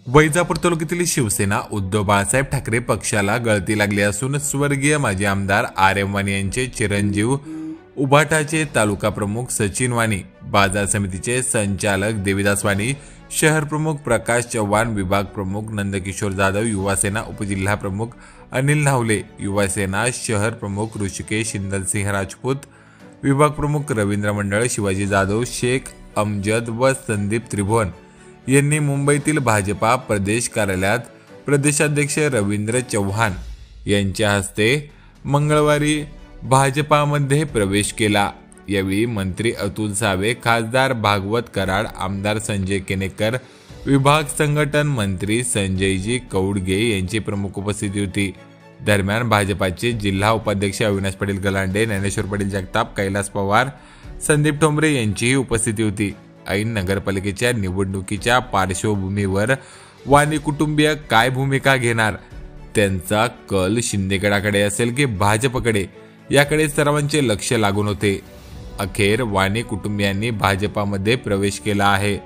वैजापूर तालुक्यातील शिवसेना उद्धव बाळासाहेब ठाकरे पक्षाला गळती लागली असून स्वर्गीय माजी आमदार आर.एम. वाणी यांचे चिरंजीव उभाटाचे तालुका प्रमुख सचिन वाणी, बाजार समितीचे संचालक देवीदास वाणी, शहर प्रमुख प्रकाश चव्हाण, विभाग प्रमुख नंदकिशोर जाधव, युवासेना उपजिल्हा प्रमुख अनिल नावले, युवासेना शहर प्रमुख ऋषिकेश सिंह राजपूत, विभाग प्रमुख रवींद्र मंडळ, शिवाजी जाधव, शेख अमजद व संदीप त्रिभुवन यांनी मुंबईतील भाजपा प्रदेश कार्यालयात प्रदेशाध्यक्ष रवींद्र चव्हाण यांच्या हस्ते मंगळवारी भाजपामध्ये प्रवेश केला। यावेळी मंत्री अतुल सावे, खासदार भागवत कराड, आमदार संजय केनेकर, विभाग संघटन मंत्री संजयजी कौडगे यांची प्रमुख उपस्थिती होती। दरम्यान भाजपाचे जिल्हा उपाध्यक्ष अविनाश पाटील गलांडे, ज्ञानेश्वर पाटील जगताप, कैलास पवार, संदीप ठोंबरे यांचीही उपस्थिती होती। ऐन नगरपालिकेच्या निवडणुकीच्या पार्श्वभूमीवर वाणी कुटुंबीय काय भूमिका घेणार, त्यांचा कल शिंदेगडाकडे असेल की भाजपकडे, याकडे सर्वांचे लक्ष लागून होते। अखेर वाणी कुटुंबियांनी भाजपामध्ये प्रवेश केला आहे।